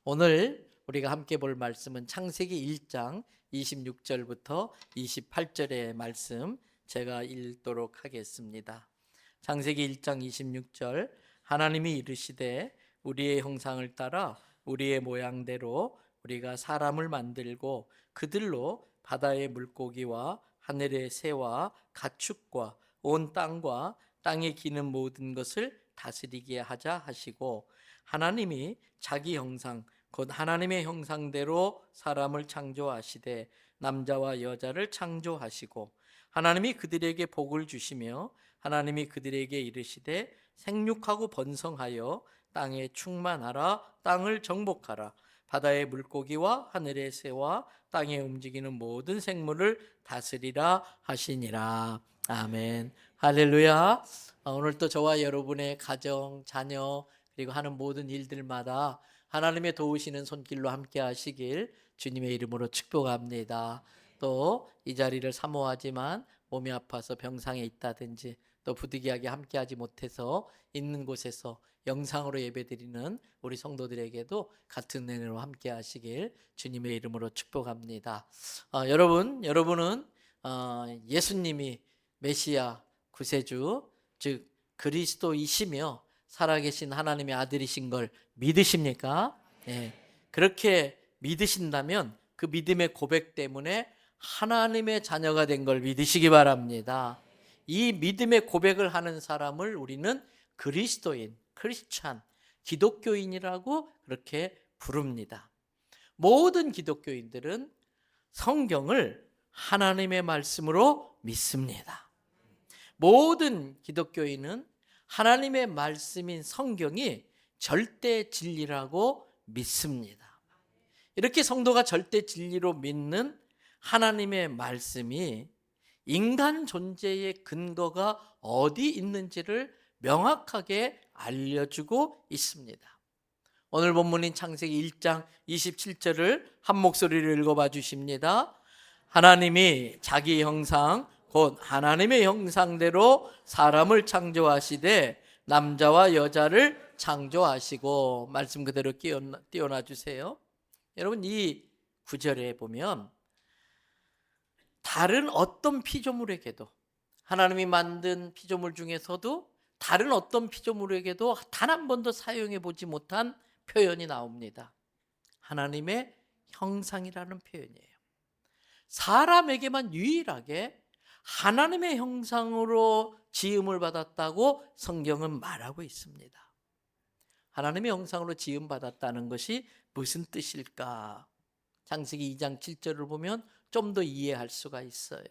오늘 우리가 함께 볼 말씀은 창세기 1장 26절부터 28절의 말씀 제가 읽도록 하겠습니다. 창세기 1장 26절 하나님이 이르시되 우리의 형상을 따라 우리의 모양대로 우리가 사람을 만들고 그들로 바다의 물고기와 하늘의 새와 가축과 온 땅과 땅에 기는 모든 것을 다스리게 하자 하시고 하나님이 자기 형상 곧 하나님의 형상대로 사람을 창조하시되 남자와 여자를 창조하시고 하나님이 그들에게 복을 주시며 하나님이 그들에게 이르시되 생육하고 번성하여 땅에 충만하라 땅을 정복하라 바다의 물고기와 하늘의 새와 땅에 움직이는 모든 생물을 다스리라 하시니라. 아멘. 할렐루야. 오늘 또 저와 여러분의 가정, 자녀 그리고 하는 모든 일들마다 하나님의 도우시는 손길로 함께 하시길 주님의 이름으로 축복합니다. 또 이 자리를 사모하지만 몸이 아파서 병상에 있다든지 또 부득이하게 함께하지 못해서 있는 곳에서 영상으로 예배드리는 우리 성도들에게도 같은 은혜로 함께 하시길 주님의 이름으로 축복합니다. 여러분은 예수님이 메시아 구세주 즉 그리스도이시며 살아계신 하나님의 아들이신 걸 믿으십니까? 네. 그렇게 믿으신다면 그 믿음의 고백 때문에 하나님의 자녀가 된 걸 믿으시기 바랍니다. 이 믿음의 고백을 하는 사람을 우리는 그리스도인, 크리스찬, 기독교인이라고 그렇게 부릅니다. 모든 기독교인들은 성경을 하나님의 말씀으로 믿습니다. 모든 기독교인은 하나님의 말씀인 성경이 절대 진리라고 믿습니다. 이렇게 성도가 절대 진리로 믿는 하나님의 말씀이 인간 존재의 근거가 어디 있는지를 명확하게 알려주고 있습니다. 오늘 본문인 창세기 1장 27절을 한 목소리로 읽어봐 주십니다. 하나님이 자기 형상 곧 하나님의 형상대로 사람을 창조하시되 남자와 여자를 창조하시고 말씀 그대로 띄워놔 주세요. 여러분 이 구절에 보면 다른 어떤 피조물에게도 하나님이 만든 피조물 중에서도 다른 어떤 피조물에게도 단 한 번도 사용해 보지 못한 표현이 나옵니다. 하나님의 형상이라는 표현이에요. 사람에게만 유일하게 하나님의 형상으로 지음을 받았다고 성경은 말하고 있습니다. 하나님의 형상으로 지음 받았다는 것이 무슨 뜻일까? 창세기 2장 7절을 보면 좀 더 이해할 수가 있어요.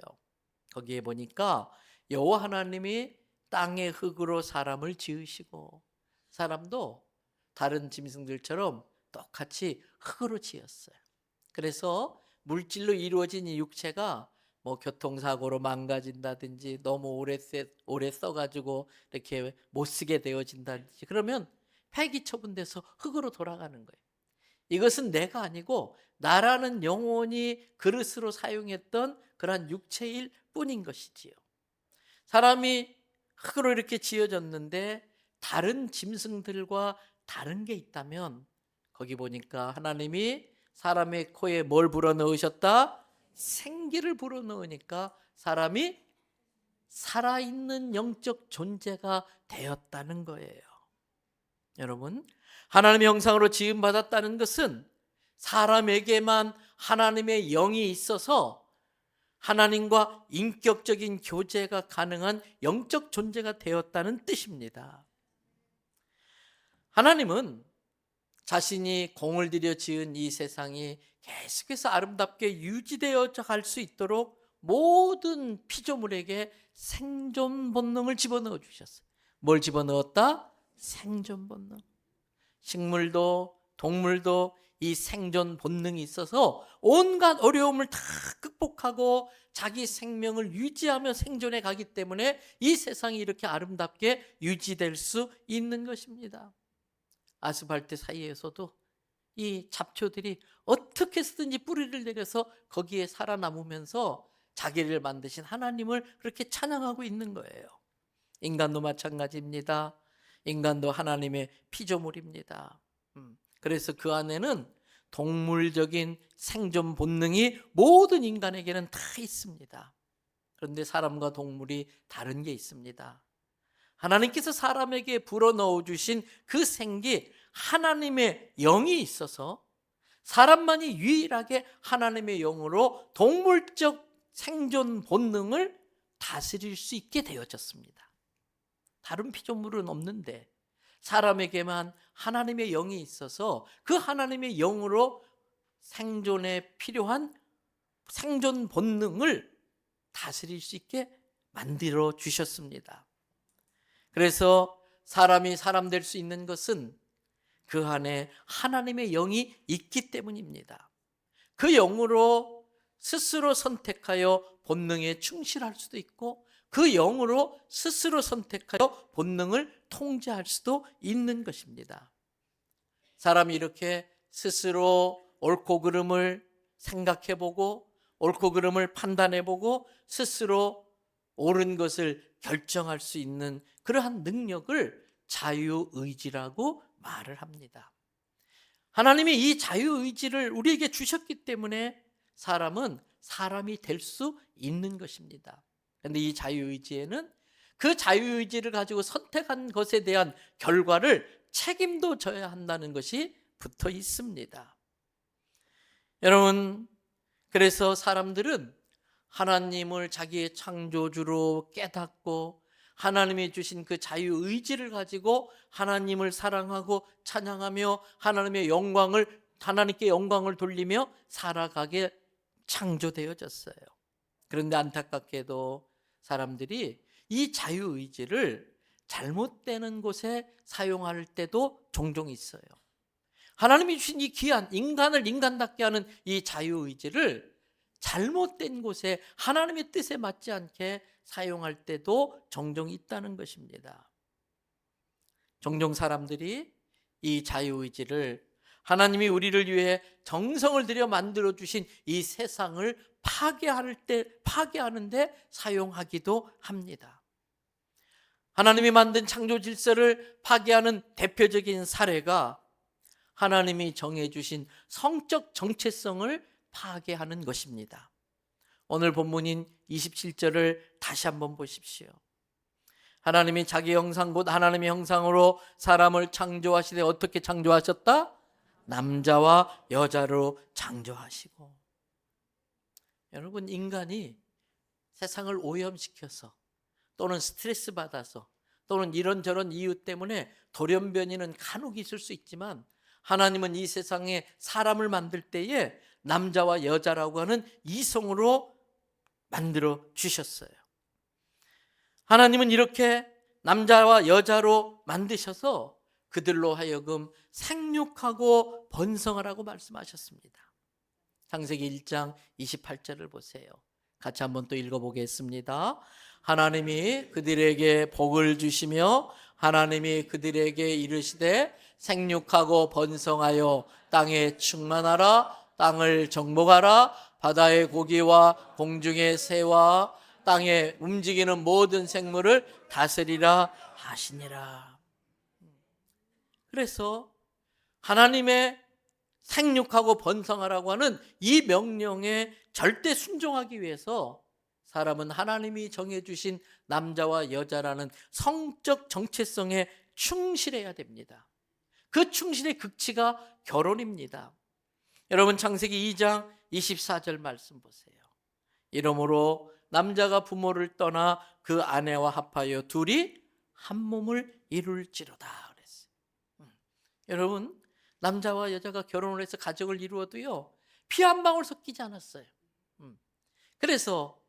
거기에 보니까 여호와 하나님이 땅의 흙으로 사람을 지으시고 사람도 다른 짐승들처럼 똑같이 흙으로 지었어요. 그래서 물질로 이루어진 이 육체가 뭐 교통사고로 망가진다든지 너무 오래 써가지고 이렇게 못 쓰게 되어진다든지 그러면 폐기 처분돼서 흙으로 돌아가는 거예요. 이것은 내가 아니고 나라는 영혼이 그릇으로 사용했던 그러한 육체일 뿐인 것이지요. 사람이 흙으로 이렇게 지어졌는데 다른 짐승들과 다른 게 있다면 거기 보니까 하나님이 사람의 코에 뭘 불어넣으셨다? 생기를 불어넣으니까 사람이 살아있는 영적 존재가 되었다는 거예요. 여러분, 하나님의 형상으로 지음받았다는 것은 사람에게만 하나님의 영이 있어서 하나님과 인격적인 교제가 가능한 영적 존재가 되었다는 뜻입니다. 하나님은 자신이 공을 들여 지은 이 세상이 계속해서 아름답게 유지되어 갈 수 있도록 모든 피조물에게 생존 본능을 집어넣어 주셨어요. 뭘 집어넣었다? 생존 본능. 식물도 동물도 이 생존 본능이 있어서 온갖 어려움을 다 극복하고 자기 생명을 유지하며 생존해 가기 때문에 이 세상이 이렇게 아름답게 유지될 수 있는 것입니다. 아스팔트 사이에서도 이 잡초들이 어떻게 해서든지 뿌리를 내려서 거기에 살아남으면서 자기를 만드신 하나님을 그렇게 찬양하고 있는 거예요. 인간도 마찬가지입니다. 인간도 하나님의 피조물입니다. 그래서 그 안에는 동물적인 생존 본능이 모든 인간에게는 다 있습니다. 그런데 사람과 동물이 다른 게 있습니다. 하나님께서 사람에게 불어넣어 주신 그 생기, 하나님의 영이 있어서 사람만이 유일하게 하나님의 영으로 동물적 생존 본능을 다스릴 수 있게 되어졌습니다. 다른 피조물은 없는데 사람에게만 하나님의 영이 있어서 그 하나님의 영으로 생존에 필요한 생존 본능을 다스릴 수 있게 만들어 주셨습니다. 그래서 사람이 사람 될 수 있는 것은 그 안에 하나님의 영이 있기 때문입니다. 그 영으로 스스로 선택하여 본능에 충실할 수도 있고 그 영으로 스스로 선택하여 본능을 통제할 수도 있는 것입니다. 사람이 이렇게 스스로 옳고 그름을 생각해보고 옳고 그름을 판단해보고 스스로 옳은 것을 결정할 수 있는 그러한 능력을 자유의지라고 말을 합니다. 하나님이 이 자유의지를 우리에게 주셨기 때문에 사람은 사람이 될 수 있는 것입니다. 그런데 이 자유의지에는 그 자유의지를 가지고 선택한 것에 대한 결과를 책임도 져야 한다는 것이 붙어 있습니다. 여러분, 그래서 사람들은 하나님을 자기의 창조주로 깨닫고 하나님이 주신 그 자유의지를 가지고 하나님을 사랑하고 찬양하며 하나님께 영광을 돌리며 살아가게 창조되어졌어요. 그런데 안타깝게도 사람들이 이 자유의지를 잘못되는 곳에 사용할 때도 종종 있어요. 하나님이 주신 이 귀한 인간을 인간답게 하는 이 자유의지를 잘못된 곳에 하나님의 뜻에 맞지 않게 사용할 때도 종종 있다는 것입니다. 종종 사람들이 이 자유의지를 하나님이 우리를 위해 정성을 들여 만들어 주신 이 세상을 파괴하는데 사용하기도 합니다. 하나님이 만든 창조 질서를 파괴하는 대표적인 사례가 하나님이 정해주신 성적 정체성을 파괴하는 것입니다. 오늘 본문인 27절을 다시 한번 보십시오. 하나님이 자기 형상 곧 하나님의 형상으로 사람을 창조하시되 어떻게 창조하셨다? 남자와 여자로 창조하시고. 여러분, 인간이 세상을 오염시켜서 또는 스트레스 받아서 또는 이런저런 이유 때문에 돌연변이는 간혹 있을 수 있지만 하나님은 이 세상에 사람을 만들 때에 남자와 여자라고 하는 이성으로 만들어 주셨어요. 하나님은 이렇게 남자와 여자로 만드셔서 그들로 하여금 생육하고 번성하라고 말씀하셨습니다. 창세기 1장 28절을 보세요. 같이 한번 또 읽어보겠습니다. 하나님이 그들에게 복을 주시며 하나님이 그들에게 이르시되 생육하고 번성하여 땅에 충만하라. 땅을 정복하라. 바다의 고기와 공중의 새와 땅에 움직이는 모든 생물을 다스리라 하시니라. 그래서 하나님의 생육하고 번성하라고 하는 이 명령에 절대 순종하기 위해서 사람은 하나님이 정해주신 남자와 여자라는 성적 정체성에 충실해야 됩니다. 그 충실의 극치가 결혼입니다. 여러분, 창세기 2장 24절 말씀 보세요. 이러므로 남자가 부모를 떠나 그 아내와 합하여 둘이 한 몸을 이룰지로다 그랬어요. 여러분, 남자와 여자가 결혼을 해서 가정을 이루어도요, 피 한 방울 섞이지 않았어요. 그래서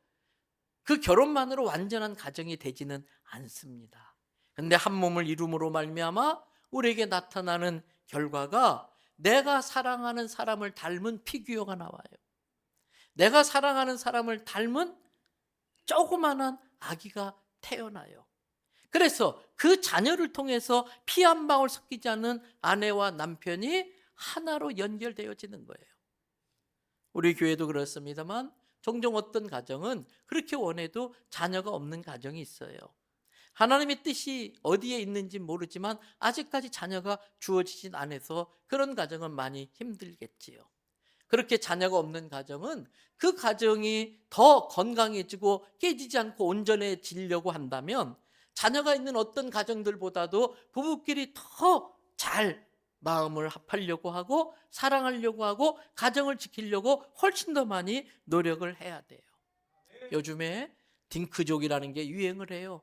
그 결혼만으로 완전한 가정이 되지는 않습니다. 그런데 한 몸을 이룸으로 말미암아 우리에게 나타나는 결과가 내가 사랑하는 사람을 닮은 피규어가 나와요. 내가 사랑하는 사람을 닮은 조그만한 아기가 태어나요. 그래서 그 자녀를 통해서 피 한 방울 섞이지 않는 아내와 남편이 하나로 연결되어지는 거예요. 우리 교회도 그렇습니다만 종종 어떤 가정은 그렇게 원해도 자녀가 없는 가정이 있어요. 하나님의 뜻이 어디에 있는지 모르지만 아직까지 자녀가 주어지진 않아서 그런 가정은 많이 힘들겠지요. 그렇게 자녀가 없는 가정은 그 가정이 더 건강해지고 깨지지 않고 온전해지려고 한다면 자녀가 있는 어떤 가정들보다도 부부끼리 더 잘 마음을 합하려고 하고 사랑하려고 하고 가정을 지키려고 훨씬 더 많이 노력을 해야 돼요. 요즘에 딩크족이라는 게 유행을 해요.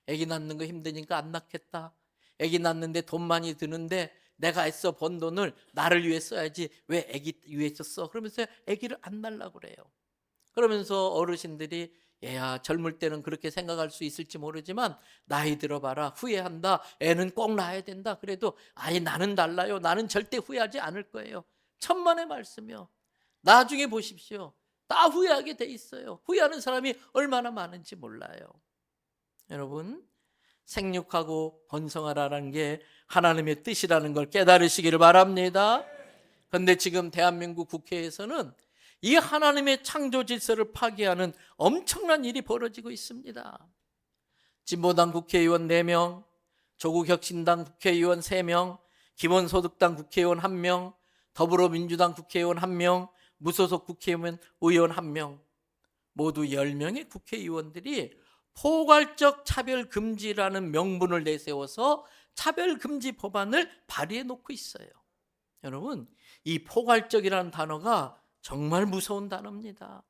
아기 낳는 거 힘드니까 안 낳겠다. 아기 낳는데 돈 많이 드는데 내가 애써 번 돈을 나를 위해 써야지 왜 아기 위해서 써? 그러면서 아기를 안 낳으려고 그래요. 그러면서 어르신들이 얘야 젊을 때는 그렇게 생각할 수 있을지 모르지만 나이 들어봐라 후회한다. 애는 꼭 낳아야 된다. 그래도 아니 나는 달라요. 나는 절대 후회하지 않을 거예요. 천만의 말씀이요. 나중에 보십시오. 다 후회하게 돼 있어요. 후회하는 사람이 얼마나 많은지 몰라요. 여러분, 생육하고 번성하라는 게 하나님의 뜻이라는 걸 깨달으시기를 바랍니다. 그런데 지금 대한민국 국회에서는 이 하나님의 창조 질서를 파괴하는 엄청난 일이 벌어지고 있습니다. 진보당 국회의원 4명, 조국혁신당 국회의원 3명, 기본소득당 국회의원 1명, 더불어민주당 국회의원 1명, 무소속 국회의원 1명, 모두 10명의 국회의원들이 포괄적 차별금지라는 명분을 내세워서 차별금지 법안을 발의해 놓고 있어요. 여러분, 이 포괄적이라는 단어가 정말 무서운 단어입니다.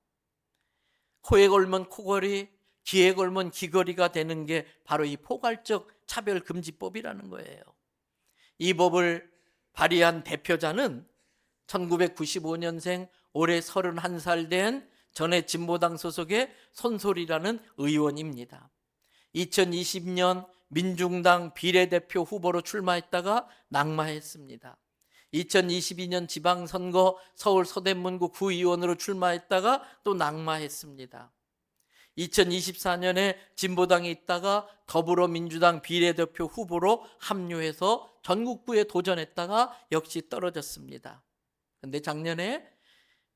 코에 걸면 코걸이, 귀에 걸면 귀걸이가 되는 게 바로 이 포괄적 차별금지법이라는 거예요. 이 법을 발의한 대표자는 1995년생 올해 31살 된 전에 진보당 소속의 손솔이라는 의원입니다. 2020년 민중당 비례대표 후보로 출마했다가 낙마했습니다. 2022년 지방선거 서울 서대문구 구의원으로 출마했다가 또 낙마했습니다. 2024년에 진보당에 있다가 더불어민주당 비례대표 후보로 합류해서 전국구에 도전했다가 역시 떨어졌습니다. 그런데 작년에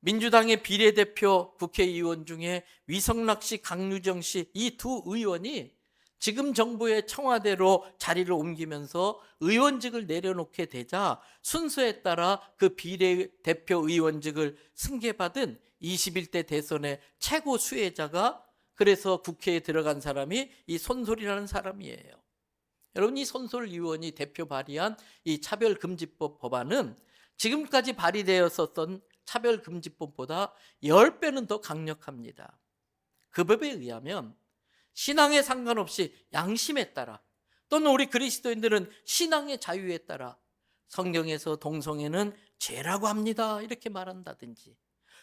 민주당의 비례대표 국회의원 중에 위성락 씨, 강유정 씨 이 두 의원이 지금 정부의 청와대로 자리를 옮기면서 의원직을 내려놓게 되자 순서에 따라 그 비례대표 의원직을 승계받은 21대 대선의 최고 수혜자가 그래서 국회에 들어간 사람이 이 손솔이라는 사람이에요. 여러분, 이 손솔 의원이 대표 발의한 이 차별금지법 법안은 지금까지 발의되었었던 차별금지법보다 10배는 더 강력합니다. 그 법에 의하면 신앙에 상관없이 양심에 따라 또는 우리 그리스도인들은 신앙의 자유에 따라 성경에서 동성애는 죄라고 합니다 이렇게 말한다든지,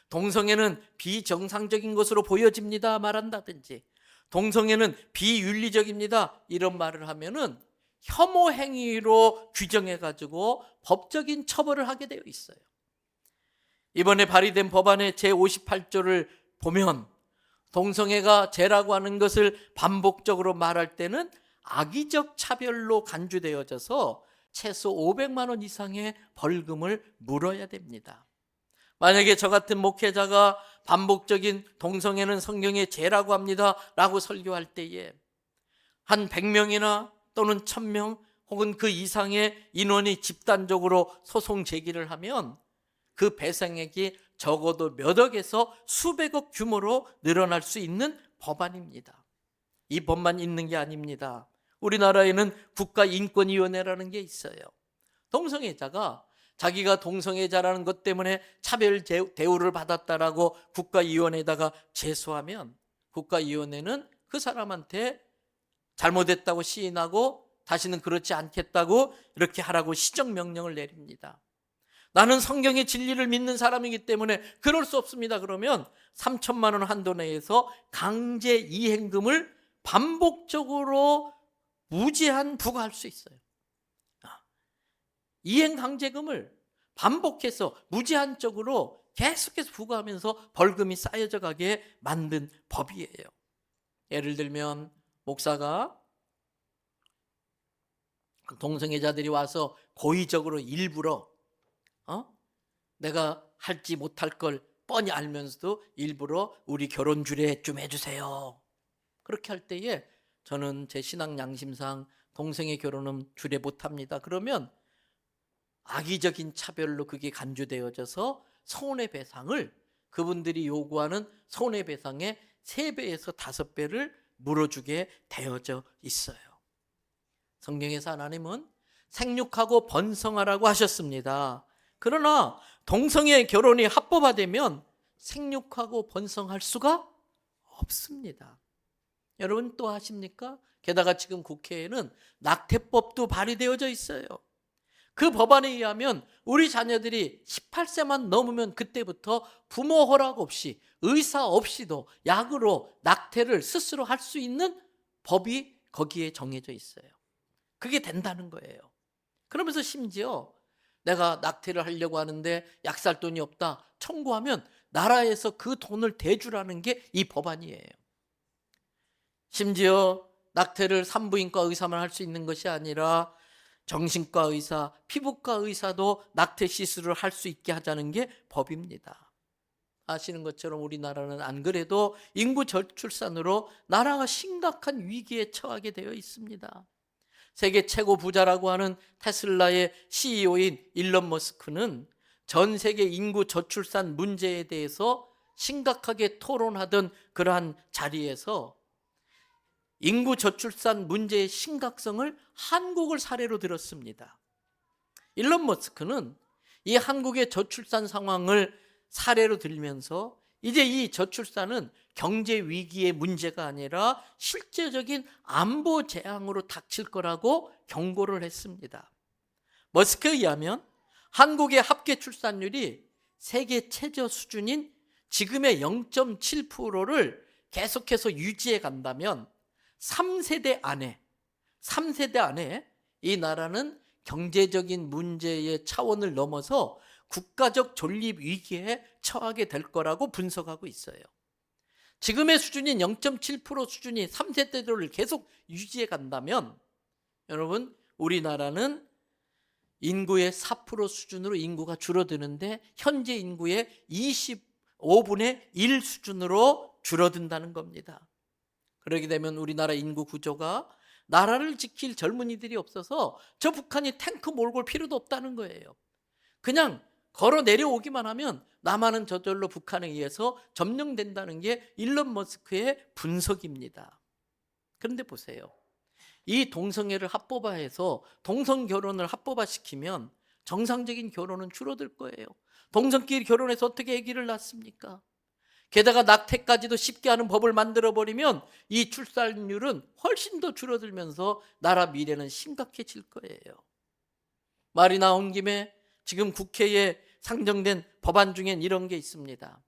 동성애는 비정상적인 것으로 보여집니다 말한다든지, 동성애는 비윤리적입니다 이런 말을 하면은 혐오 행위로 규정해 가지고 법적인 처벌을 하게 되어 있어요. 이번에 발의된 법안의 제58조를 보면 동성애가 죄라고 하는 것을 반복적으로 말할 때는 악의적 차별로 간주되어져서 최소 500만 원 이상의 벌금을 물어야 됩니다. 만약에 저 같은 목회자가 반복적인 동성애는 성경의 죄라고 합니다 라고 설교할 때에 한 100명이나 또는 1000명 혹은 그 이상의 인원이 집단적으로 소송 제기를 하면 그 배상액이 적어도 몇 억에서 수백억 규모로 늘어날 수 있는 법안입니다. 이 법만 있는 게 아닙니다. 우리나라에는 국가인권위원회라는 게 있어요. 동성애자가 자기가 동성애자라는 것 때문에 차별 대우를 받았다라고 국가위원회에다가 제소하면 국가위원회는 그 사람한테 잘못했다고 시인하고 다시는 그렇지 않겠다고 이렇게 하라고 시정명령을 내립니다. 나는 성경의 진리를 믿는 사람이기 때문에 그럴 수 없습니다. 그러면 3천만 원 한도 내에서 강제 이행금을 반복적으로 무제한 부과할 수 있어요. 이행 강제금을 반복해서 무제한적으로 계속해서 부과하면서 벌금이 쌓여져 가게 만든 법이에요. 예를 들면 목사가 동성애자들이 와서 고의적으로 일부러 내가 할지 못할 걸 뻔히 알면서도 일부러 우리 결혼 주례 좀 해주세요. 그렇게 할 때에 저는 제 신앙 양심상 동성애 결혼은 주례 못합니다. 그러면 악의적인 차별로 그게 간주되어져서 손해배상을 그분들이 요구하는 손해배상의 3배에서 5배를 물어주게 되어져 있어요. 성경에서 하나님은 생육하고 번성하라고 하셨습니다. 그러나 동성애 결혼이 합법화되면 생육하고 번성할 수가 없습니다. 여러분 또 아십니까? 게다가 지금 국회에는 낙태법도 발의되어져 있어요. 그 법안에 의하면 우리 자녀들이 18세만 넘으면 그때부터 부모 허락 없이 의사 없이도 약으로 낙태를 스스로 할 수 있는 법이 거기에 정해져 있어요. 그게 된다는 거예요. 그러면서 심지어 내가 낙태를 하려고 하는데 약 살 돈이 없다 청구하면 나라에서 그 돈을 대주라는 게 이 법안이에요. 심지어 낙태를 산부인과 의사만 할 수 있는 것이 아니라 정신과 의사, 피부과 의사도 낙태 시술을 할 수 있게 하자는 게 법입니다. 아시는 것처럼 우리나라는 안 그래도 인구 저출산으로 나라가 심각한 위기에 처하게 되어 있습니다. 세계 최고 부자라고 하는 테슬라의 CEO인 일론 머스크는 전 세계 인구 저출산 문제에 대해서 심각하게 토론하던 그러한 자리에서 인구 저출산 문제의 심각성을 한국을 사례로 들었습니다. 일론 머스크는 이 한국의 저출산 상황을 사례로 들면서 이제 이 저출산은 경제 위기의 문제가 아니라 실제적인 안보 재앙으로 닥칠 거라고 경고를 했습니다. 머스크에 의하면 한국의 합계 출산율이 세계 최저 수준인 지금의 0.7%를 계속해서 유지해 간다면 3세대 안에 이 나라는 경제적인 문제의 차원을 넘어서 국가적 존립 위기에 처하게 될 거라고 분석하고 있어요. 지금의 수준인 0.7% 수준이 3세대를 계속 유지해 간다면 여러분 우리나라는 인구의 4% 수준으로 인구가 줄어드는데 현재 인구의 25분의 1 수준으로 줄어든다는 겁니다. 그러게 되면 우리나라 인구 구조가 나라를 지킬 젊은이들이 없어서 저 북한이 탱크 몰고 올 필요도 없다는 거예요. 그냥 걸어 내려오기만 하면 남한은 저절로 북한에 의해서 점령된다는 게 일론 머스크의 분석입니다. 그런데 보세요. 이 동성애를 합법화해서 동성 결혼을 합법화시키면 정상적인 결혼은 줄어들 거예요. 동성끼리 결혼해서 어떻게 아기를 낳습니까? 게다가 낙태까지도 쉽게 하는 법을 만들어버리면 이 출산율은 훨씬 더 줄어들면서 나라 미래는 심각해질 거예요. 말이 나온 김에 지금 국회에 상정된 법안 중엔 이런 게 있습니다.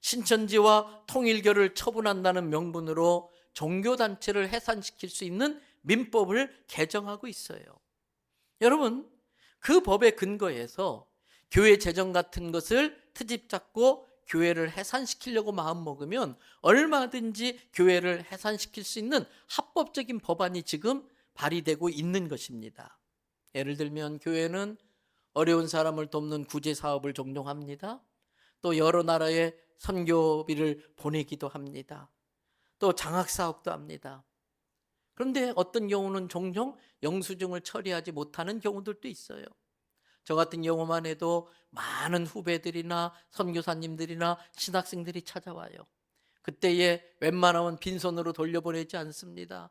신천지와 통일교를 처분한다는 명분으로 종교단체를 해산시킬 수 있는 민법을 개정하고 있어요. 여러분, 그 법의 근거에서 교회 재정 같은 것을 트집 잡고 교회를 해산시키려고 마음먹으면 얼마든지 교회를 해산시킬 수 있는 합법적인 법안이 지금 발의되고 있는 것입니다. 예를 들면 교회는 어려운 사람을 돕는 구제 사업을 종종 합니다. 또 여러 나라에 선교비를 보내기도 합니다. 또 장학 사업도 합니다. 그런데 어떤 경우는 종종 영수증을 처리하지 못하는 경우들도 있어요. 저 같은 경우만 해도 많은 후배들이나 선교사님들이나 신학생들이 찾아와요. 그때에 웬만하면 빈손으로 돌려보내지 않습니다.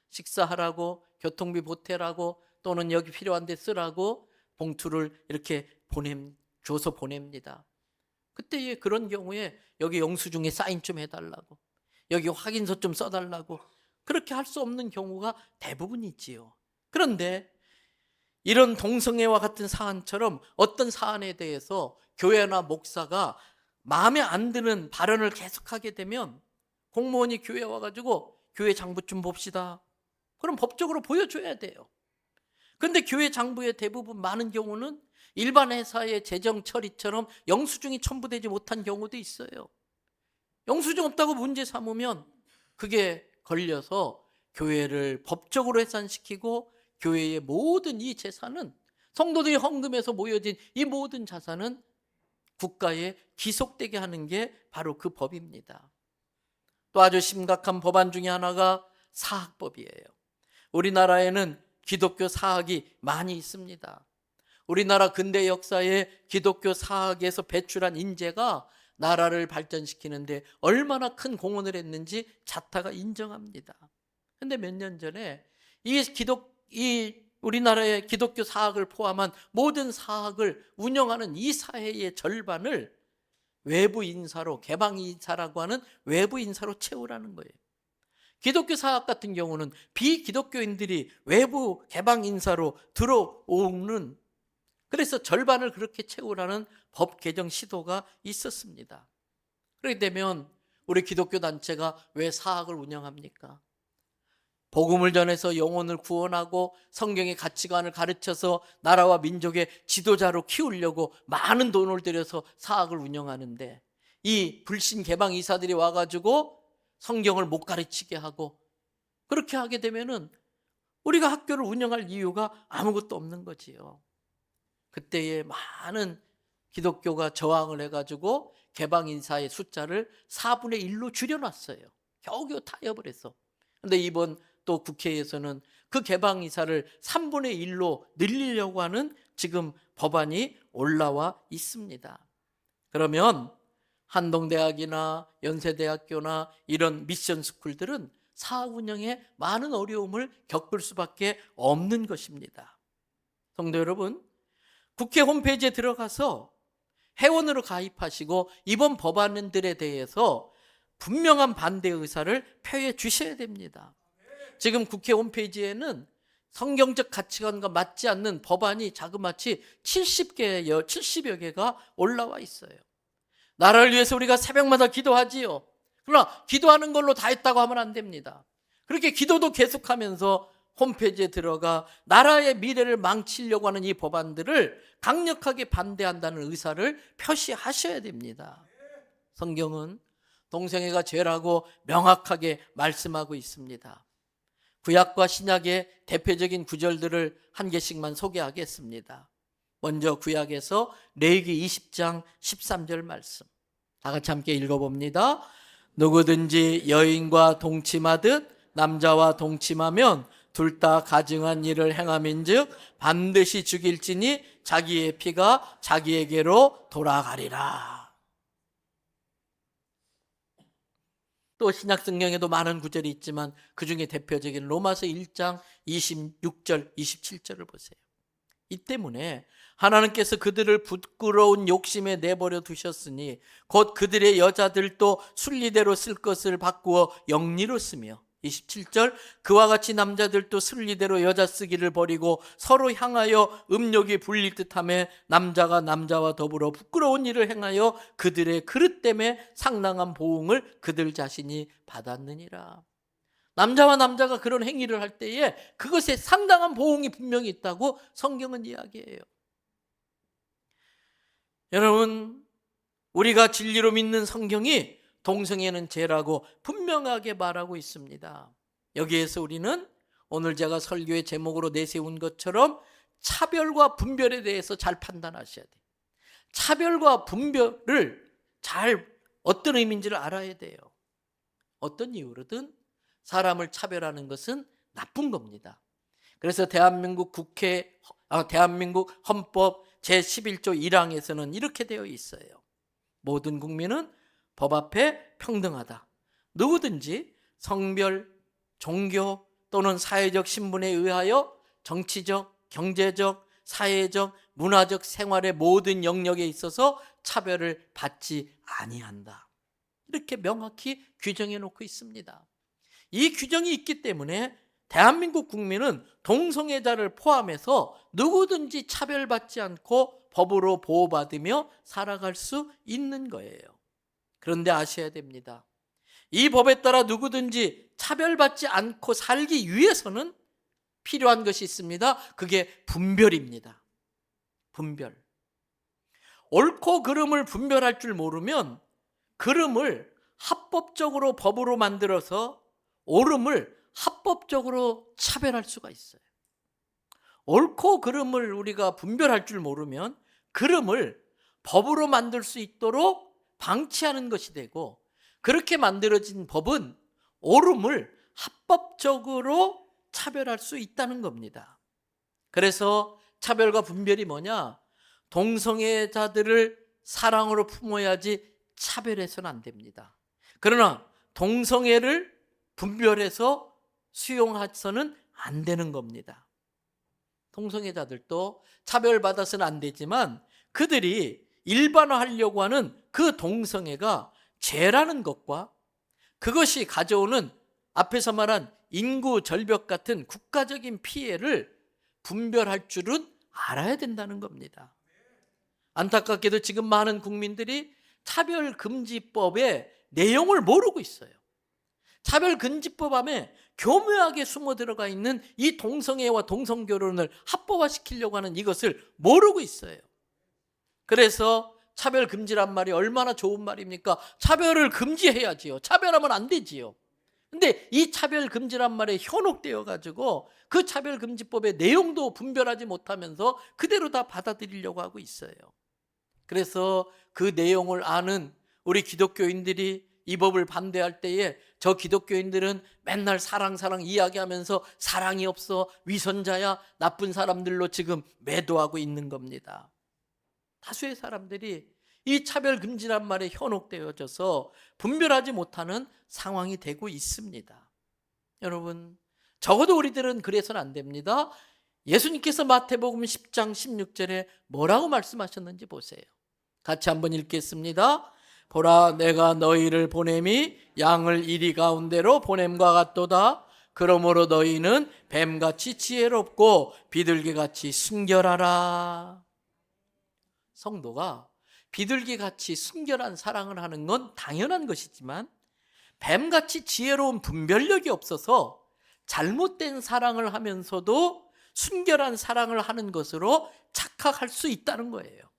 식사하라고, 교통비 보태라고, 또는 여기 필요한 데 쓰라고 봉투를 이렇게 줘서 보냅니다. 그때에 그런 경우에 여기 영수증에 사인 좀 해달라고, 여기 확인서 좀 써달라고, 그렇게 할 수 없는 경우가 대부분이지요. 그런데 이런 동성애와 같은 사안처럼 어떤 사안에 대해서 교회나 목사가 마음에 안 드는 발언을 계속하게 되면 공무원이 교회에 와가지고 교회 장부 좀 봅시다. 그럼 법적으로 보여줘야 돼요. 그런데 교회 장부의 대부분 많은 경우는 일반 회사의 재정 처리처럼 영수증이 첨부되지 못한 경우도 있어요. 영수증 없다고 문제 삼으면 그게 걸려서 교회를 법적으로 해산시키고 교회의 모든 이 재산은 성도들이 헌금해서 모여진 이 모든 자산은 국가에 기속되게 하는 게 바로 그 법입니다. 또 아주 심각한 법안 중에 하나가 사학법이에요. 우리나라에는 기독교 사학이 많이 있습니다. 우리나라 근대 역사에 기독교 사학에서 배출한 인재가 나라를 발전시키는데 얼마나 큰 공헌을 했는지 자타가 인정합니다. 그런데 몇 년 전에 이 우리나라의 기독교 사학을 포함한 모든 사학을 운영하는 이 사회의 절반을 외부 인사로, 개방 인사라고 하는 외부 인사로 채우라는 거예요. 기독교 사학 같은 경우는 비기독교인들이 외부 개방 인사로 들어오는, 그래서 절반을 그렇게 채우라는 법 개정 시도가 있었습니다. 그렇게 되면 우리 기독교 단체가 왜 사학을 운영합니까? 복음을 전해서 영혼을 구원하고 성경의 가치관을 가르쳐서 나라와 민족의 지도자로 키우려고 많은 돈을 들여서 사학을 운영하는데, 이 불신 개방 이사들이 와가지고 성경을 못 가르치게 하고 그렇게 하게 되면은 우리가 학교를 운영할 이유가 아무것도 없는 거지요. 그때에 많은 기독교가 저항을 해가지고 개방 인사의 숫자를 4분의 1로 줄여놨어요. 겨우겨우 타협을 해서. 그런데 이번 또 국회에서는 그 개방 인사를 3분의 1로 늘리려고 하는 지금 법안이 올라와 있습니다. 그러면 한동대학이나 연세대학교나 이런 미션 스쿨들은 사학 운영에 많은 어려움을 겪을 수밖에 없는 것입니다. 성도 여러분, 국회 홈페이지에 들어가서 회원으로 가입하시고 이번 법안들에 대해서 분명한 반대 의사를 표해 주셔야 됩니다. 지금 국회 홈페이지에는 성경적 가치관과 맞지 않는 법안이 자그마치 70여 개가 올라와 있어요. 나라를 위해서 우리가 새벽마다 기도하지요. 그러나 기도하는 걸로 다 했다고 하면 안 됩니다. 그렇게 기도도 계속하면서 홈페이지에 들어가 나라의 미래를 망치려고 하는 이 법안들을 강력하게 반대한다는 의사를 표시하셔야 됩니다. 성경은 동성애가 죄라고 명확하게 말씀하고 있습니다. 구약과 신약의 대표적인 구절들을 한 개씩만 소개하겠습니다. 먼저 구약에서 레위기 20장 13절 말씀, 다 같이 함께 읽어봅니다. 누구든지 여인과 동침하듯 남자와 동침하면 둘 다 가증한 일을 행함인즉 반드시 죽일지니 자기의 피가 자기에게로 돌아가리라. 또 신약 성경에도 많은 구절이 있지만 그중에 대표적인 로마서 1장 26절 27절을 보세요. 이 때문에 하나님께서 그들을 부끄러운 욕심에 내버려 두셨으니 곧 그들의 여자들도 순리대로 쓸 것을 바꾸어 영리로 쓰며, 27절, 그와 같이 남자들도 순리대로 여자 쓰기를 버리고 서로 향하여 음욕이 불릴 듯하며 남자가 남자와 더불어 부끄러운 일을 행하여 그들의 그릇 때문에 상당한 보응을 그들 자신이 받았느니라. 남자와 남자가 그런 행위를 할 때에 그것에 상당한 보응이 분명히 있다고 성경은 이야기해요. 여러분, 우리가 진리로 믿는 성경이 동성애는 죄라고 분명하게 말하고 있습니다. 여기에서 우리는 오늘 제가 설교의 제목으로 내세운 것처럼 차별과 분별에 대해서 잘 판단하셔야 돼요. 차별과 분별을 잘 어떤 의미인지를 알아야 돼요. 어떤 이유로든 사람을 차별하는 것은 나쁜 겁니다. 그래서 대한민국 헌법 제11조 1항에서는 이렇게 되어 있어요. 모든 국민은 법 앞에 평등하다. 누구든지 성별, 종교 또는 사회적 신분에 의하여 정치적, 경제적, 사회적, 문화적 생활의 모든 영역에 있어서 차별을 받지 아니한다. 이렇게 명확히 규정해 놓고 있습니다. 이 규정이 있기 때문에 대한민국 국민은 동성애자를 포함해서 누구든지 차별받지 않고 법으로 보호받으며 살아갈 수 있는 거예요. 그런데 아셔야 됩니다. 이 법에 따라 누구든지 차별받지 않고 살기 위해서는 필요한 것이 있습니다. 그게 분별입니다. 분별. 옳고 그름을 분별할 줄 모르면 그름을 합법적으로 법으로 만들어서 옳음을 합법적으로 차별할 수가 있어요. 옳고 그름을 우리가 분별할 줄 모르면 그름을 법으로 만들 수 있도록 방치하는 것이 되고, 그렇게 만들어진 법은 옳음을 합법적으로 차별할 수 있다는 겁니다. 그래서 차별과 분별이 뭐냐? 동성애자들을 사랑으로 품어야지 차별해서는 안 됩니다. 그러나 동성애를 분별해서 수용해서는 안 되는 겁니다. 동성애자들도 차별받아서는 안 되지만 그들이 일반화하려고 하는 그 동성애가 죄라는 것과 그것이 가져오는 앞에서 말한 인구 절벽 같은 국가적인 피해를 분별할 줄은 알아야 된다는 겁니다. 안타깝게도 지금 많은 국민들이 차별금지법의 내용을 모르고 있어요. 차별금지법 안에 교묘하게 숨어 들어가 있는 이 동성애와 동성결혼을 합법화시키려고 하는 이것을 모르고 있어요. 그래서 차별금지란 말이 얼마나 좋은 말입니까? 차별을 금지해야지요. 차별하면 안 되지요. 근데 이 차별금지란 말에 현혹되어 가지고 그 차별금지법의 내용도 분별하지 못하면서 그대로 다 받아들이려고 하고 있어요. 그래서 그 내용을 아는 우리 기독교인들이 이 법을 반대할 때에 저 기독교인들은 맨날 사랑 이야기하면서 사랑이 없어, 위선자야, 나쁜 사람들로 지금 매도하고 있는 겁니다. 다수의 사람들이 이 차별금지란 말에 현혹되어져서 분별하지 못하는 상황이 되고 있습니다. 여러분, 적어도 우리들은 그래서는 안 됩니다. 예수님께서 마태복음 10장 16절에 뭐라고 말씀하셨는지 보세요. 같이 한번 읽겠습니다. 보라, 내가 너희를 보냄이 양을 이리 가운데로 보냄과 같도다. 그러므로 너희는 뱀같이 지혜롭고 비둘기같이 순결하라. 성도가 비둘기같이 순결한 사랑을 하는 건 당연한 것이지만 뱀같이 지혜로운 분별력이 없어서 잘못된 사랑을 하면서도 순결한 사랑을 하는 것으로 착각할 수 있다는 거예요.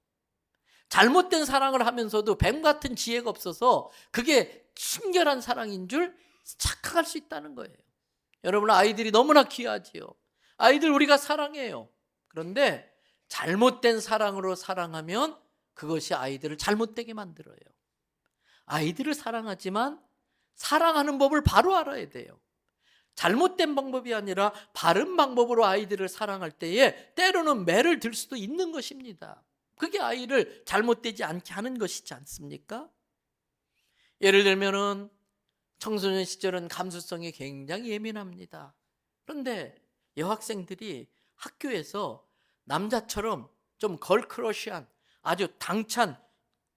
잘못된 사랑을 하면서도 뱀 같은 지혜가 없어서 그게 순결한 사랑인 줄 착각할 수 있다는 거예요. 여러분, 아이들이 너무나 귀하지요. 아이들 우리가 사랑해요. 그런데 잘못된 사랑으로 사랑하면 그것이 아이들을 잘못되게 만들어요. 아이들을 사랑하지만 사랑하는 법을 바로 알아야 돼요. 잘못된 방법이 아니라 바른 방법으로 아이들을 사랑할 때에 때로는 매를 들 수도 있는 것입니다. 그게 아이를 잘못되지 않게 하는 것이지 않습니까? 예를 들면은 청소년 시절은 감수성이 굉장히 예민합니다. 그런데 여학생들이 학교에서 남자처럼 좀 걸크러쉬한 아주 당찬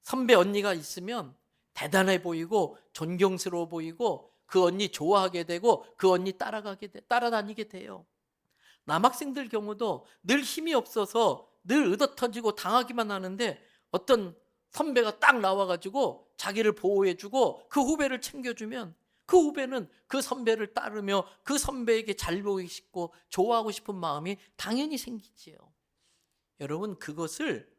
선배 언니가 있으면 대단해 보이고 존경스러워 보이고 그 언니 좋아하게 되고 그 언니 따라다니게 돼요. 남학생들 경우도 늘 힘이 없어서 늘 의젓터지고 당하기만 하는데 어떤 선배가 딱 나와가지고 자기를 보호해주고 그 후배를 챙겨주면 그 후배는 그 선배를 따르며 그 선배에게 잘 보이고 싶고 좋아하고 싶은 마음이 당연히 생기지요. 여러분, 그것을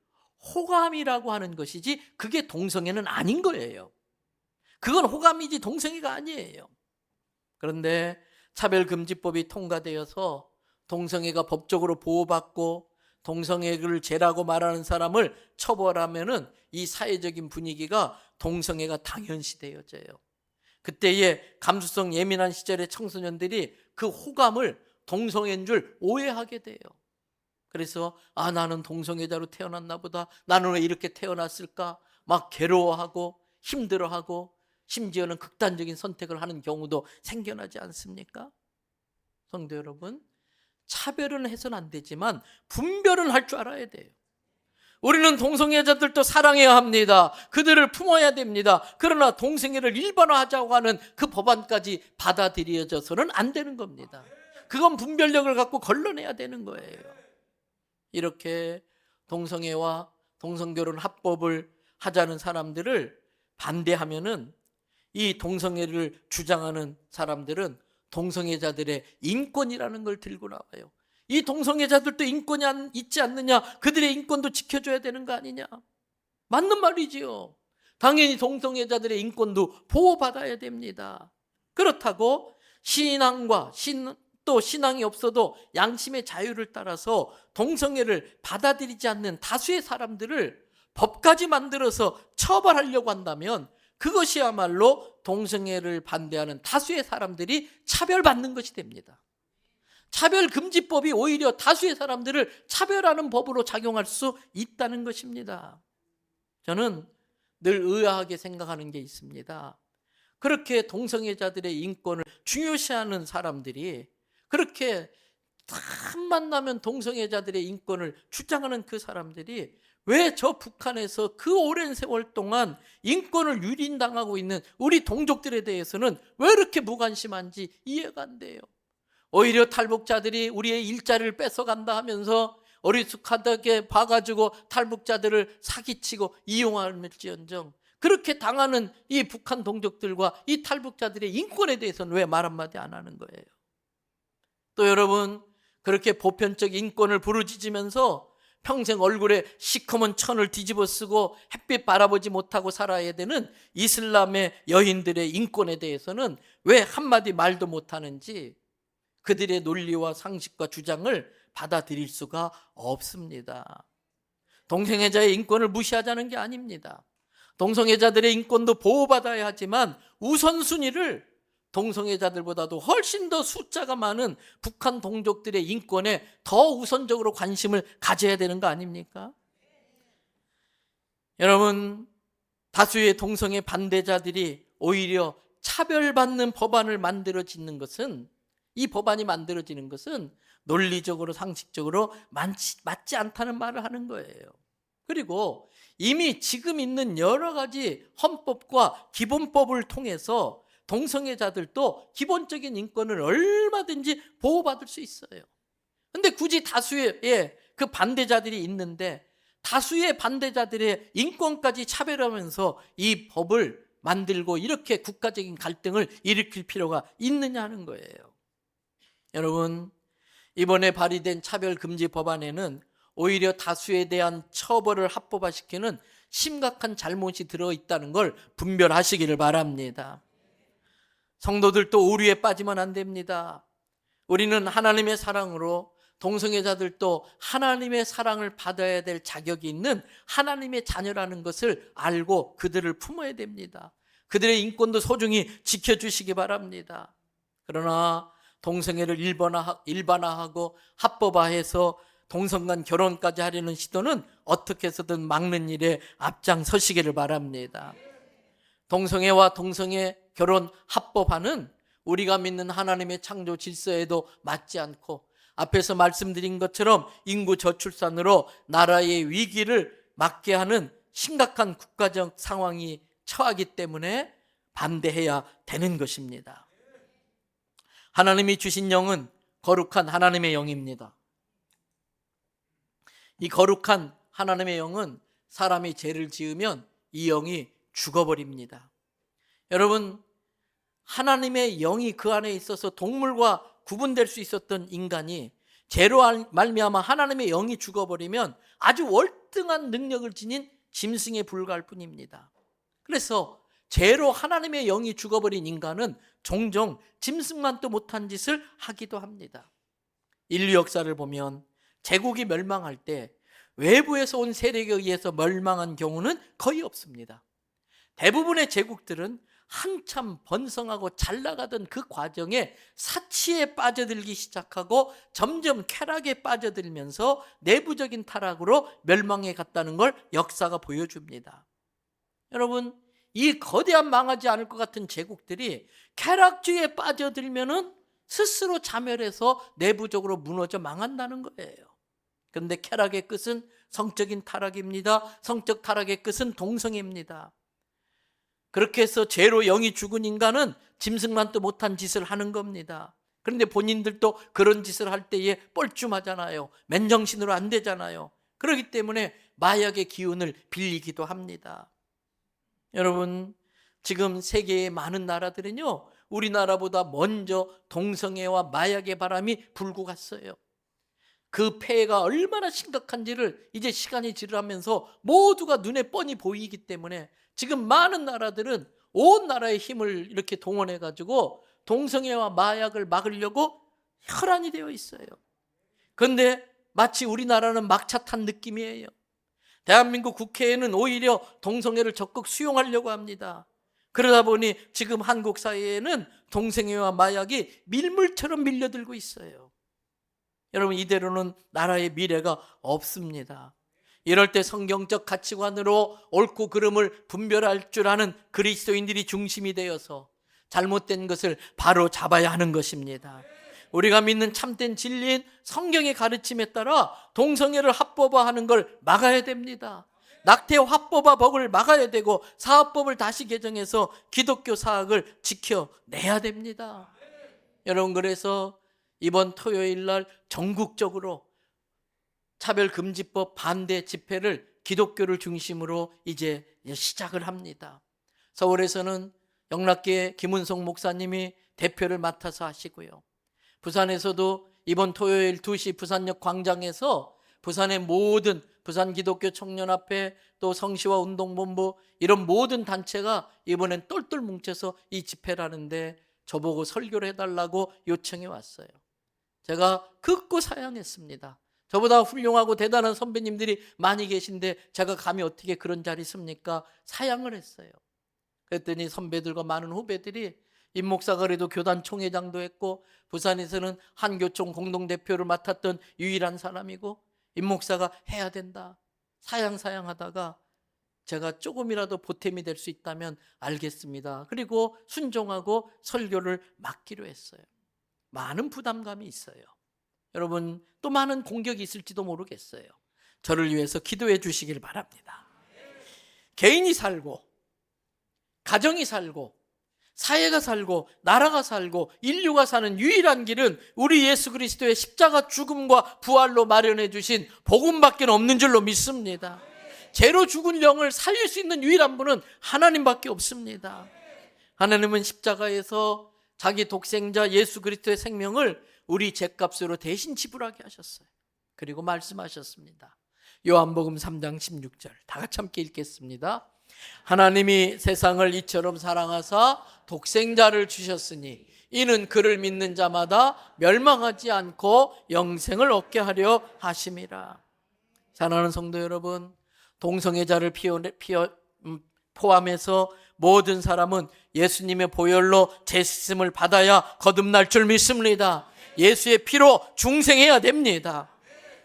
호감이라고 하는 것이지 그게 동성애는 아닌 거예요. 그건 호감이지 동성애가 아니에요. 그런데 차별금지법이 통과되어서 동성애가 법적으로 보호받고 동성애를 죄라고 말하는 사람을 처벌하면은 이 사회적인 분위기가 동성애가 당연시되어져요. 그때의 감수성 예민한 시절의 청소년들이 그 호감을 동성애인 줄 오해하게 돼요. 그래서 나는 동성애자로 태어났나 보다, 나는 왜 이렇게 태어났을까 막 괴로워하고 힘들어하고 심지어는 극단적인 선택을 하는 경우도 생겨나지 않습니까? 성도 여러분, 차별은 해서는 안 되지만 분별은 할 줄 알아야 돼요. 우리는 동성애자들도 사랑해야 합니다. 그들을 품어야 됩니다. 그러나 동성애를 일반화하자고 하는 그 법안까지 받아들여져서는 안 되는 겁니다. 그건 분별력을 갖고 걸러내야 되는 거예요. 이렇게 동성애와 동성결혼 합법을 하자는 사람들을 반대하면은 이 동성애를 주장하는 사람들은 동성애자들의 인권이라는 걸 들고 나와요. 이 동성애자들도 인권이 있지 않느냐? 그들의 인권도 지켜줘야 되는 거 아니냐? 맞는 말이지요. 당연히 동성애자들의 인권도 보호받아야 됩니다. 그렇다고 또 신앙이 없어도 양심의 자유를 따라서 동성애를 받아들이지 않는 다수의 사람들을 법까지 만들어서 처벌하려고 한다면 그것이야말로 동성애를 반대하는 다수의 사람들이 차별받는 것이 됩니다. 차별금지법이 오히려 다수의 사람들을 차별하는 법으로 작용할 수 있다는 것입니다. 저는 늘 의아하게 생각하는 게 있습니다. 그렇게 동성애자들의 인권을 중요시하는 사람들이, 그렇게 틈만 나면 동성애자들의 인권을 주장하는 그 사람들이 왜 저 북한에서 그 오랜 세월 동안 인권을 유린당하고 있는 우리 동족들에 대해서는 왜 이렇게 무관심한지 이해가 안 돼요. 오히려 탈북자들이 우리의 일자리를 뺏어간다 하면서 어리숙하게 봐가지고 탈북자들을 사기치고 이용할지언정, 그렇게 당하는 이 북한 동족들과 이 탈북자들의 인권에 대해서는 왜 말 한마디 안 하는 거예요? 또 여러분, 그렇게 보편적 인권을 부르짖으면서 평생 얼굴에 시커먼 천을 뒤집어 쓰고 햇빛 바라보지 못하고 살아야 되는 이슬람의 여인들의 인권에 대해서는 왜 한마디 말도 못하는지, 그들의 논리와 상식과 주장을 받아들일 수가 없습니다. 동성애자의 인권을 무시하자는 게 아닙니다. 동성애자들의 인권도 보호받아야 하지만 우선순위를 동성애자들보다도 훨씬 더 숫자가 많은 북한 동족들의 인권에 더 우선적으로 관심을 가져야 되는 거 아닙니까? 여러분, 다수의 동성애 반대자들이 오히려 차별받는 법안을 만들어지는 것은, 이 법안이 만들어지는 것은 논리적으로 상식적으로 맞지 않다는 말을 하는 거예요. 그리고 이미 지금 있는 여러 가지 헌법과 기본법을 통해서 동성애자들도 기본적인 인권을 얼마든지 보호받을 수 있어요. 그런데 굳이 다수의 그 반대자들이 있는데 다수의 반대자들의 인권까지 차별하면서 이 법을 만들고 이렇게 국가적인 갈등을 일으킬 필요가 있느냐는 거예요. 여러분, 이번에 발의된 차별금지 법안에는 오히려 다수에 대한 처벌을 합법화시키는 심각한 잘못이 들어있다는 걸 분별하시기를 바랍니다. 성도들도 오류에 빠지면 안 됩니다. 우리는 하나님의 사랑으로 동성애자들도 하나님의 사랑을 받아야 될 자격이 있는 하나님의 자녀라는 것을 알고 그들을 품어야 됩니다. 그들의 인권도 소중히 지켜주시기 바랍니다. 그러나 동성애를 일반화하고 합법화해서 동성간 결혼까지 하려는 시도는 어떻게 해서든 막는 일에 앞장서시기를 바랍니다. 동성애와 동성애 결혼 합법화는 우리가 믿는 하나님의 창조 질서에도 맞지 않고 앞에서 말씀드린 것처럼 인구 저출산으로 나라의 위기를 맞게 하는 심각한 국가적 상황이 처하기 때문에 반대해야 되는 것입니다. 하나님이 주신 영은 거룩한 하나님의 영입니다. 이 거룩한 하나님의 영은 사람이 죄를 지으면 이 영이 죽어버립니다. 여러분, 하나님의 영이 그 안에 있어서 동물과 구분될 수 있었던 인간이 죄로 말미암아 하나님의 영이 죽어버리면 아주 월등한 능력을 지닌 짐승에 불과할 뿐입니다. 그래서 죄로 하나님의 영이 죽어버린 인간은 종종 짐승만도 못한 짓을 하기도 합니다. 인류 역사를 보면 제국이 멸망할 때 외부에서 온 세력에 의해서 멸망한 경우는 거의 없습니다. 대부분의 제국들은 한참 번성하고 잘 나가던 그 과정에 사치에 빠져들기 시작하고 점점 쾌락에 빠져들면서 내부적인 타락으로 멸망해 갔다는 걸 역사가 보여줍니다. 여러분, 이 거대한 망하지 않을 것 같은 제국들이 쾌락주의에 빠져들면은 스스로 자멸해서 내부적으로 무너져 망한다는 거예요. 그런데 쾌락의 끝은 성적인 타락입니다. 성적 타락의 끝은 동성애입니다. 그렇게 해서 죄로 영이 죽은 인간은 짐승만도 못한 짓을 하는 겁니다. 그런데 본인들도 그런 짓을 할 때에 뻘쭘하잖아요. 맨정신으로 안 되잖아요. 그렇기 때문에 마약의 기운을 빌리기도 합니다. 여러분, 지금 세계의 많은 나라들은요, 우리나라보다 먼저 동성애와 마약의 바람이 불고 갔어요. 그 폐해가 얼마나 심각한지를 이제 시간이 지나면서 모두가 눈에 뻔히 보이기 때문에 지금 많은 나라들은 온 나라의 힘을 이렇게 동원해가지고 동성애와 마약을 막으려고 혈안이 되어 있어요. 그런데 마치 우리나라는 막차 탄 느낌이에요. 대한민국 국회에는 오히려 동성애를 적극 수용하려고 합니다. 그러다 보니 지금 한국 사회에는 동성애와 마약이 밀물처럼 밀려들고 있어요. 여러분, 이대로는 나라의 미래가 없습니다. 이럴 때 성경적 가치관으로 옳고 그름을 분별할 줄 아는 그리스도인들이 중심이 되어서 잘못된 것을 바로 잡아야 하는 것입니다. 우리가 믿는 참된 진리인 성경의 가르침에 따라 동성애를 합법화하는 걸 막아야 됩니다. 낙태 합법화법을 막아야 되고 사업법을 다시 개정해서 기독교 사학을 지켜내야 됩니다. 여러분, 그래서 이번 토요일 날 전국적으로 차별금지법 반대 집회를 기독교를 중심으로 이제 시작을 합니다. 서울에서는 영락교회 김은성 목사님이 대표를 맡아서 하시고요. 부산에서도 이번 토요일 2시 부산역 광장에서 부산의 모든 부산 기독교 청년합회, 또 성시와 운동본부, 이런 모든 단체가 이번엔 똘똘 뭉쳐서 이 집회를 하는데 저보고 설교를 해달라고 요청이 왔어요. 제가 극구 사양했습니다. 저보다 훌륭하고 대단한 선배님들이 많이 계신데 제가 감히 어떻게 그런 자리 씁니까? 사양을 했어요. 그랬더니 선배들과 많은 후배들이 임 목사가 그래도 교단 총회장도 했고 부산에서는 한교총 공동대표를 맡았던 유일한 사람이고 임 목사가 해야 된다, 사양하다가 제가 조금이라도 보탬이 될 수 있다면 알겠습니다. 그리고 순종하고 설교를 맡기로 했어요. 많은 부담감이 있어요. 여러분, 또 많은 공격이 있을지도 모르겠어요. 저를 위해서 기도해 주시길 바랍니다. 개인이 살고, 가정이 살고, 사회가 살고, 나라가 살고, 인류가 사는 유일한 길은 우리 예수 그리스도의 십자가 죽음과 부활로 마련해 주신 복음밖에 없는 줄로 믿습니다. 죄로 죽은 영을 살릴 수 있는 유일한 분은 하나님밖에 없습니다. 하나님은 십자가에서 자기 독생자 예수 그리스도의 생명을 우리 죄값으로 대신 지불하게 하셨어요. 그리고 말씀하셨습니다. 요한복음 3장 16절 다 같이 함께 읽겠습니다. 하나님이 세상을 이처럼 사랑하사 독생자를 주셨으니 이는 그를 믿는 자마다 멸망하지 않고 영생을 얻게 하려 하심이라. 사랑하는 성도 여러분, 동성애자를 포함해서 모든 사람은 예수님의 보혈로 죄 씻음을 받아야 거듭날 줄 믿습니다. 예수의 피로 중생해야 됩니다.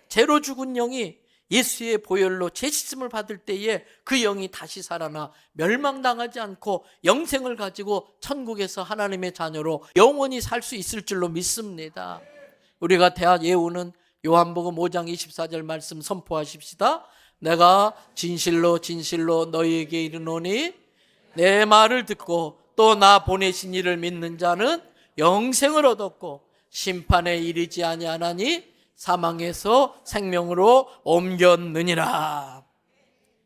죄로 죽은 영이 예수의 보혈로 죄 씻음을 받을 때에 그 영이 다시 살아나 멸망당하지 않고 영생을 가지고 천국에서 하나님의 자녀로 영원히 살 수 있을 줄로 믿습니다. 우리가 대학 예우는 요한복음 5장 24절 말씀 선포하십시다. 내가 진실로 진실로 너희에게 이르노니 내 말을 듣고 또 나 보내신 이를 믿는 자는 영생을 얻었고 심판에 이르지 아니하나니 사망에서 생명으로 옮겼느니라.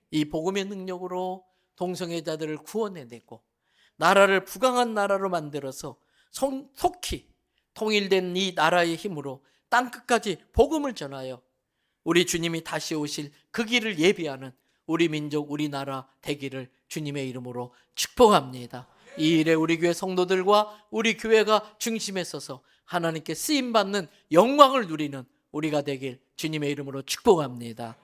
이 복음의 능력으로 동성애자들을 구원해내고 나라를 부강한 나라로 만들어서 속히 통일된 이 나라의 힘으로 땅끝까지 복음을 전하여 우리 주님이 다시 오실 그 길을 예비하는 우리 민족, 우리나라 되기를 주님의 이름으로 축복합니다. 이 일에 우리 교회 성도들과 우리 교회가 중심에 서서 하나님께 쓰임받는 영광을 누리는 우리가 되길 주님의 이름으로 축복합니다.